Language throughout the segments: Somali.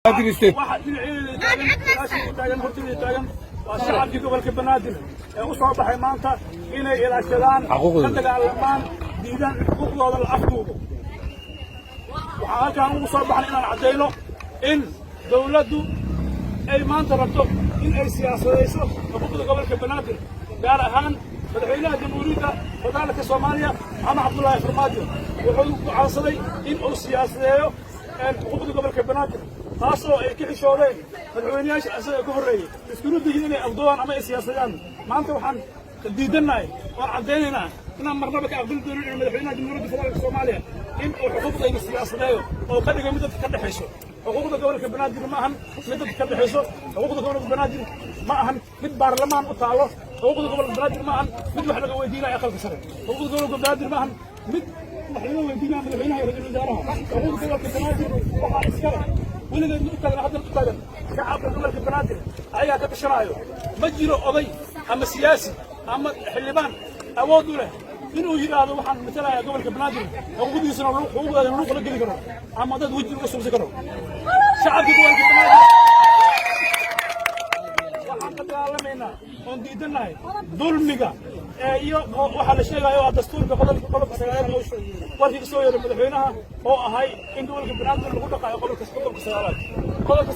واحد من تاجن هرتي تاجن الشعب قبل كبنادر وصوب بحي مانتا إنay ilaashadaan ka dagaalamaan diidan xuquuqdooda la afduubo waxaan halkaan ugu soo baxnay inaan cadeyno in dawladdu ay maanta rabto in ay siyaasadayso xuquuqda gobolka banaadir gaar ahaan madaxweynaha jamhuuriyadda federaalka Soomaaliya Maxamed Cabdullaahi Farmaajo wuxuu ku codsaday in uu siyaasadeeyo xuquuqda gobolka banaadir taasoo ay ka xishoodeen madaxweynayaasha asaga ka horreeyay iskuna dayeen inay afduubaan ama ay siyaasadaan maanta waxaan diidanahay oo cadeynaynaa inaan marnaba ka aqbali doonin in madaxweynaha jamhuuriyadda federaalka Soomaaliya in uu xuquuqdayna siyaasadeeyo oo ka dhigay mid dadka ka dhaxayso xuquuqda gobolka banaadir ma ahan mid dadka ka dhaxayso xuquuqda gobolka banaadir ma ahan mid baarlamaan u taalo xuquuqda gobolka banaadir ma ahan mid wax laga weydiinayo aqalka sare xuquuqda gobolka banaadir ma ahan mid wax laga weydiinayo madaxweynaha iyo ra'iisul wasaaraha xuquuqda gobolka banaadir waxaa iskale weligeed u taagan hadda u taagan shacabka gobolka banaadir ayaa ka tashanaayo ma jiro oday ama siyaasi ama xildhibaan awood u leh inuu yiraahdo waxaan matalayaa gobolka banaadir xuquuqdiisana xuquuqdeeda lagu kala geli karo ama dad weji uga suubsan karo shacabka gobolka banaadir waxaan ka dagaalamaynaa oon diidanahay dulmiga iyo waxaa la sheegayo dastuurka qodobka 9 warkii ka soo yeeray madaxweynaha oo ahay in gobolka banaadir lagu dhaqaayo qodobka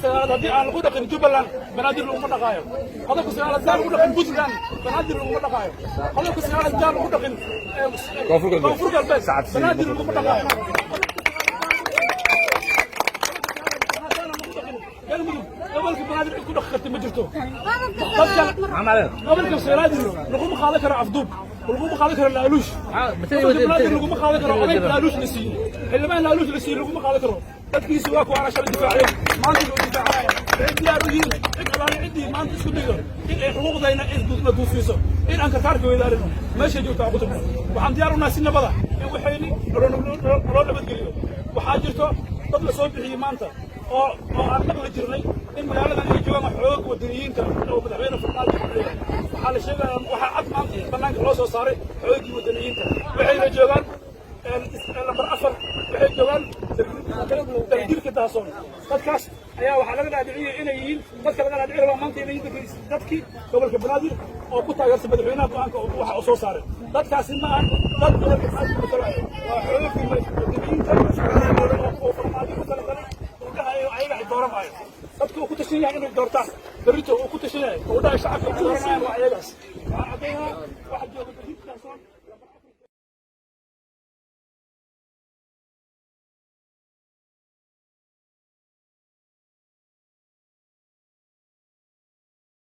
9 haddii aan lagu dhaqin Jubbaland banaadir laguma dhaqaayo qodobka 9 haddii lagu dhaqin Puntland banaadir laguma dhaqaayo qodobka 9 haddii lagu dhaqin koonfur galbeed banaadir laguma dhaqaayo gobolka banaadir ku dhaqatay ma jirto gobolka banaadir laguma qaadan karo afduub laguma qaadan karo laaluush laguma qaadan karo oday laaluush la siiyo xildhibaan laaluush la siiyo laguma qaadan karo dadkiisu waa ku ana shalay difaacay maanta loo difaacay diyaar u yihiin in alaani cidii maanta isku dayo in ay xuquuqdayna la duufiso in aan karkaarka weydaarino meesha joogtaa qutub waxaan diyaar u nahay si nabada in waxayni loo nabadgeliyo waxaa jirto dad la soo bixiyey maanta oo aan maqli jirnay in magaaladan ay joogaan xoog wadaniyiinta oo madaxweyne Farmaajo waxaa la sheegayaa waxaa cad maanta banaanka loo soo saaray xoogii wadaniyiinta waxayna joogaan lambar 4 waxay joogaan dardirka daasoon dadkaas ayaa waxaa laga dhaadhiciyay inay yihiin dadka laga dhaadhiciyay maanta inay yihiin dadkii gobolka banaadir oo ku taageersan madaxweynaha go'aanka waxa soo saaray dadkaasi ma ahan dad gobolka banaadir matalaya waa xoogii wadaniyiinta oo Farmaajo ku talagalay ayaga ay dooranayaan dadku ku tashan yahay inay doortaan berrito uu ku tashan yahay oo dhaay shacabka ku dooranayaan waa ayagaas waxa